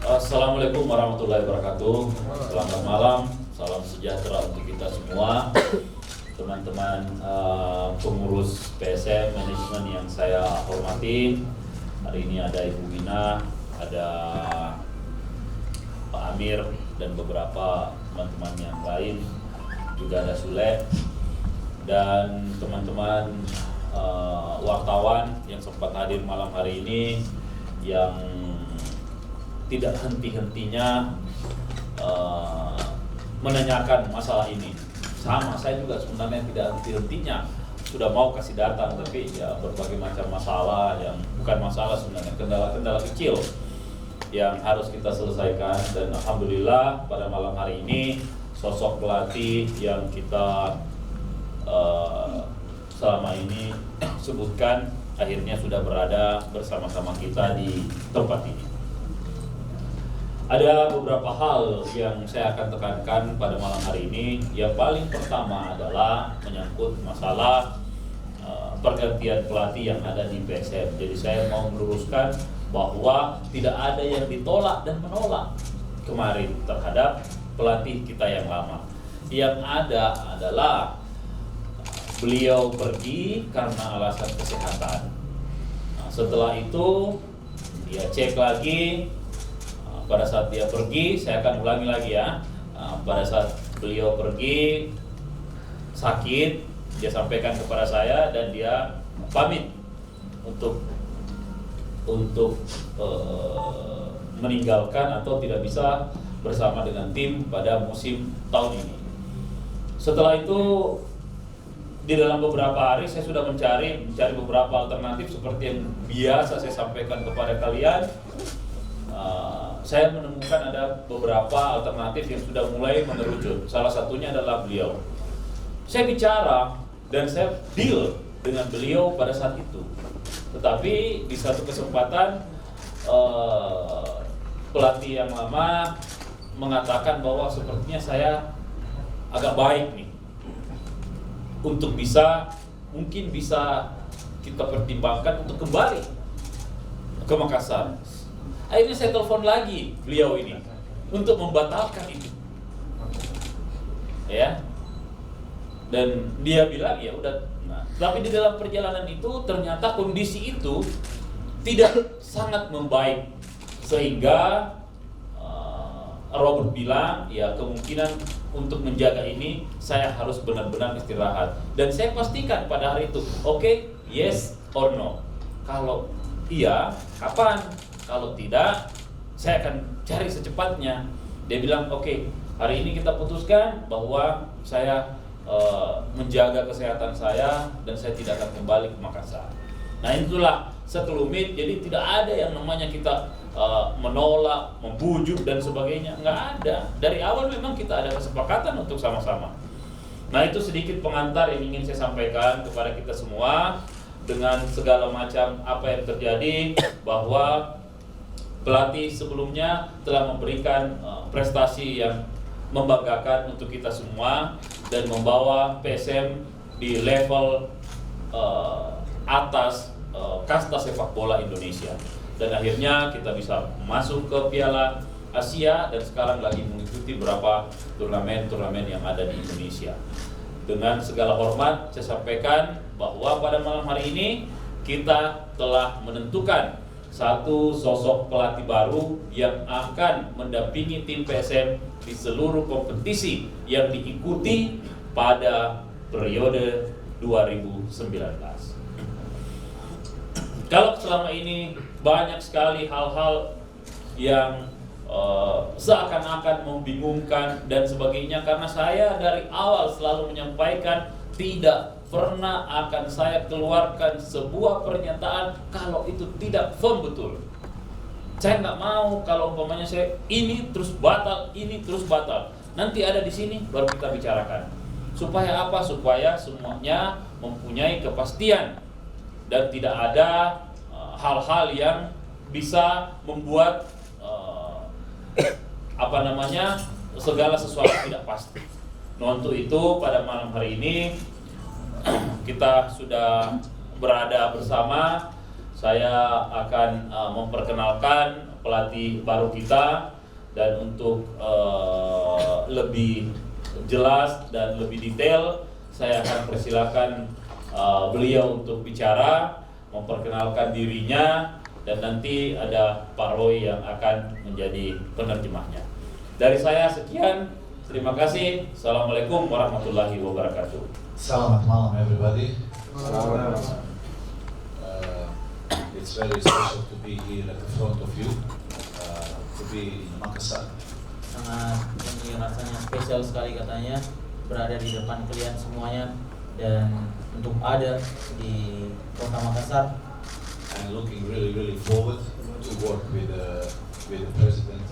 Assalamualaikum warahmatullahi wabarakatuh. Selamat malam, salam sejahtera untuk kita semua, teman-teman pengurus PSM manajemen yang saya hormati. Hari ini ada Ibu Wina, ada Pak Amir dan beberapa teman-teman yang lain, juga ada Sule dan teman-teman wartawan yang sempat hadir malam hari ini yang tidak henti-hentinya menanyakan masalah ini. Sama, saya juga sebenarnya tidak henti-hentinya sudah mau kasih datang, tapi ya berbagai macam masalah yang bukan masalah sebenarnya, kendala-kendala kecil yang harus kita selesaikan. Dan alhamdulillah pada malam hari ini sosok pelatih yang kita selama ini sebutkan akhirnya sudah berada bersama-sama kita di tempat ini. Ada beberapa hal yang saya akan tekankan pada malam hari ini. Yang paling pertama adalah menyangkut masalah pergantian pelatih yang ada di PSM. Jadi saya mau meluruskan bahwa tidak ada yang ditolak dan menolak kemarin terhadap pelatih kita yang lama. Yang ada adalah beliau pergi karena alasan kesehatan. Setelah itu dia cek lagi. Pada saat dia pergi, saya akan ulangi lagi ya. Pada saat beliau pergi sakit, dia sampaikan kepada saya dan dia pamit untuk meninggalkan atau tidak bisa bersama dengan tim pada musim tahun ini. Setelah itu di dalam beberapa hari saya sudah mencari beberapa alternatif seperti yang biasa saya sampaikan kepada kalian. Saya menemukan ada beberapa alternatif yang sudah mulai mengerucut. Salah satunya adalah beliau. Saya bicara dan saya deal dengan beliau pada saat itu. Tetapi di satu kesempatan pelatih yang lama mengatakan bahwa sepertinya saya agak baik nih untuk mungkin bisa kita pertimbangkan untuk kembali ke Makassar. Akhirnya saya telepon lagi beliau ini untuk membatalkan itu, ya. Dan dia bilang ya udah. Nah, tapi di dalam perjalanan itu ternyata kondisi itu tidak sangat membaik sehingga Robert bilang ya kemungkinan untuk menjaga ini saya harus benar-benar istirahat. Dan saya pastikan pada hari itu, oke, yes or no. Kalau iya, kapan? Kalau tidak, saya akan cari secepatnya. Dia bilang, oke, hari ini kita putuskan bahwa saya menjaga kesehatan saya dan saya tidak akan kembali ke Makassar. Nah itulah sekelumit, jadi tidak ada yang namanya kita menolak, membujuk dan sebagainya. Nggak ada. Dari awal memang kita ada kesepakatan untuk sama-sama. Nah itu sedikit pengantar yang ingin saya sampaikan kepada kita semua. Dengan segala macam apa yang terjadi, bahwa pelatih sebelumnya telah memberikan prestasi yang membanggakan untuk kita semua dan membawa PSM di level atas kasta sepak bola Indonesia. Dan akhirnya kita bisa masuk ke Piala Asia dan sekarang lagi mengikuti beberapa turnamen-turnamen yang ada di Indonesia. Dengan segala hormat saya sampaikan bahwa pada malam hari ini kita telah menentukan satu sosok pelatih baru yang akan mendampingi tim PSM di seluruh kompetisi yang diikuti pada periode 2019. Kalau selama ini banyak sekali hal-hal yang seakan-akan membingungkan dan sebagainya, karena saya dari awal selalu menyampaikan tidak pernah akan saya keluarkan sebuah pernyataan kalau itu tidak firm betul. Saya nggak mau kalau umpamanya saya ini terus batal, nanti ada di sini baru kita bicarakan. Supaya apa? Supaya semuanya mempunyai kepastian dan tidak ada hal-hal yang bisa membuat segala sesuatu tidak pasti. Nah, untuk itu pada malam hari ini kita sudah berada bersama. saya akan memperkenalkan pelatih baru kita, dan untuk lebih jelas dan lebih detail saya akan persilakan beliau untuk bicara, memperkenalkan dirinya, dan nanti ada Pak Roy yang akan menjadi penerjemahnya. Dari saya sekian, terima kasih. Assalamualaikum warahmatullahi wabarakatuh. Selamat malam everybody. It's very special to be here at the front of you, to be in Makassar. Sangat ini rasanya spesial sekali katanya berada di depan kalian semuanya, dan untuk ada di kota Makassar. I'm looking really forward to work with the president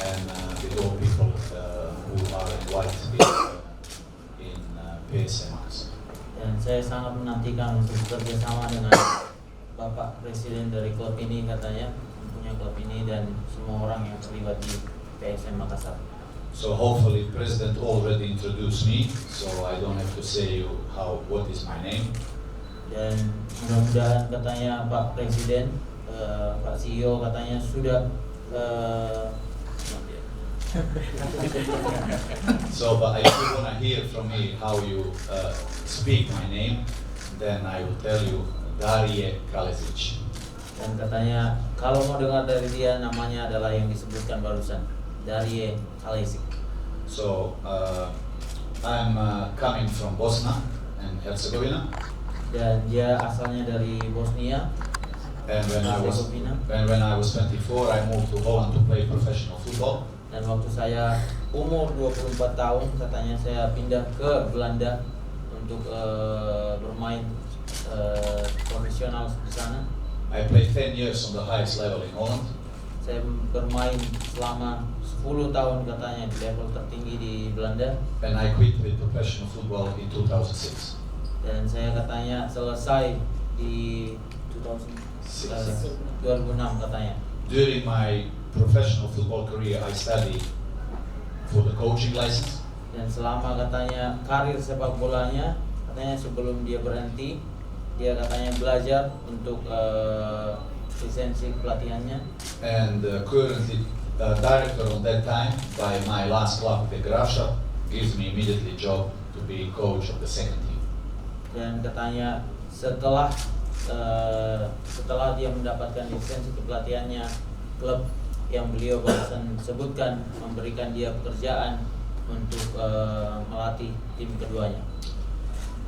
and with all people who are invited in PSM Makassar. Dan saya sangat menantikan untuk bekerja sama dengan Bapak Presiden dari klub ini katanya, punya klub ini, dan semua orang yang terlibat di PSM Makassar. So hopefully President already introduced me, so I don't have to say what is my name. Dan mudah-mudahan katanya Pak Presiden, Pak CEO katanya sudah So, but if you want to hear from me how you speak my name, then I will tell you Darije Kalezic. Dan katanya kalau mau dengar dari dia, namanya adalah yang disebutkan barusan, Darije Kalezic. So, I'm coming from Bosnia and Herzegovina. Dan dia asalnya dari Bosnia. And when Herzegovina. when I was 24, I moved to Holland to play professional football. Dan waktu saya umur 24 tahun, katanya saya pindah ke Belanda untuk bermain profesional di sana. I played 10 years on the highest level in Holland. Saya bermain selama 10 tahun katanya di level tertinggi di Belanda. And I quit with professional football in 2006. Dan saya katanya selesai di 2006 katanya. During my professional football career, I studied for the coaching license. Dan selama katanya karir sepak bolanya, katanya sebelum dia berhenti, dia katanya belajar untuk lisensi pelatihannya. And currently director on that time by my last club, the Grafschaft, gives me immediately job to be coach of the second team. Dan katanya setelah dia mendapatkan lisensi kepelatihannya, klub yang beliau barusan sebutkan memberikan dia pekerjaan untuk melatih tim keduanya.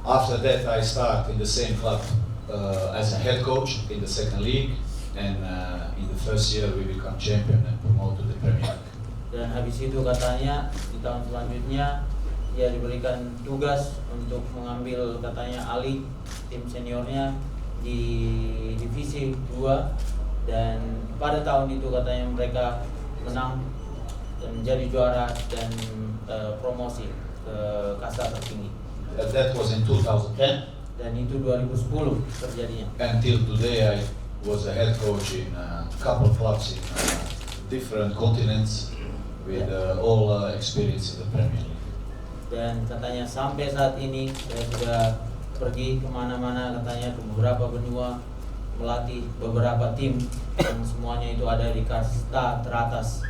After that, I start in the same club as a head coach in the second league, and in the first year we become champion and promote to the Premier League. Dan habis itu katanya di tahun selanjutnya dia diberikan tugas untuk mengambil katanya alih tim seniornya di divisi 2, dan pada tahun itu katanya mereka menang dan menjadi juara dan promosi ke kasta tertinggi. That was in 2010. Dan itu 2010 terjadinya. Until today, I was a head coach in a couple of clubs in different continents with all experience in the Premier League. Dan katanya sampai saat ini saya sudah pergi kemana-mana katanya, ke beberapa benua, melatih beberapa tim yang semuanya itu ada di kasta teratas.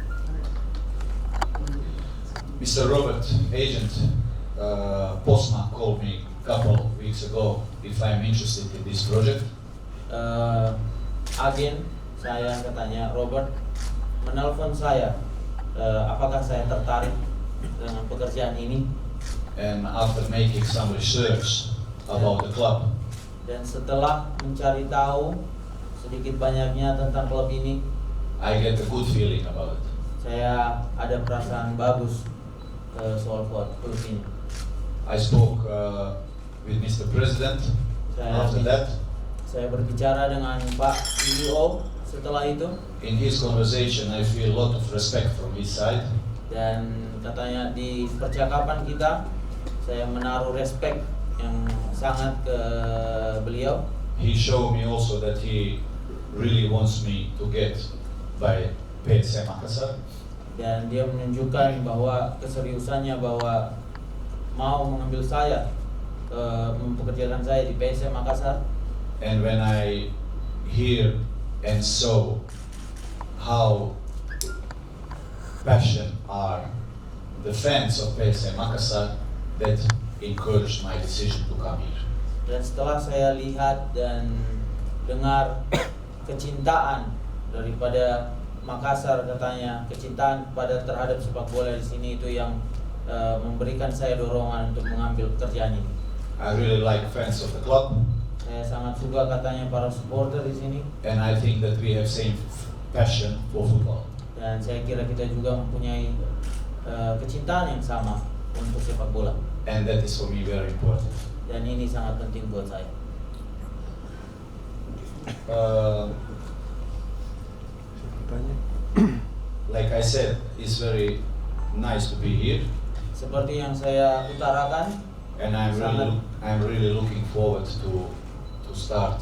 Mr. Robert, agent, Posma called me a couple of weeks ago if I'm interested in this project. Agen saya katanya Robert menelpon saya, apakah saya tertarik dengan pekerjaan ini. And after making some research about the club, Dan setelah mencari tahu sedikit banyaknya tentang klub ini, I get a good feeling about it. saya ada perasaan bagus soal klub ini. I spoke with Mr. President after that. Saya berbicara dengan Pak CEO setelah itu. In his conversation, I feel a lot of respect from his side. Dan katanya di percakapan kita, saya menaruh respect yang sangat ke beliau. He showed me also that he really wants me to get by PSM Makassar. Dan dia menunjukkan bahwa keseriusannya bahwa mau mengambil saya, mempekerjakan saya di PSM Makassar. And when I hear and saw how passionate are the fans of PSM Makassar that encouraged my decision to come here. Dan setelah saya lihat dan dengar kecintaan daripada Makassar, katanya kecintaan terhadap sepak bola di sini itu yang memberikan saya dorongan untuk mengambil pekerjaan ini. I really like fans of the club, Saya sangat suka katanya para supporter di sini, and I think that we have same passion for football. dan saya kira kita juga mempunyai kecintaan yang sama untuk sepak bola, And that is for me very important. dan ini sangat penting buat saya. Like I said, it's very nice to be here, Seperti yang saya utarakan, and I'm really looking forward to start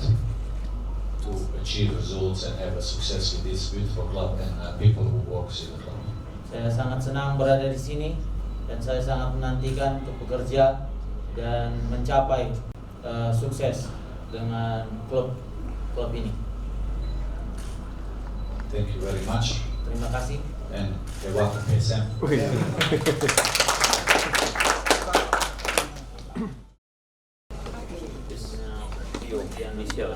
to achieve results and have a success with this beautiful club and people who works in the club. saya sangat senang berada di sini dan saya sangat menantikan untuk bekerja dan mencapai sukses dengan klub ini. Thank you very much, Terima kasih. and welcome PSM. Inisial.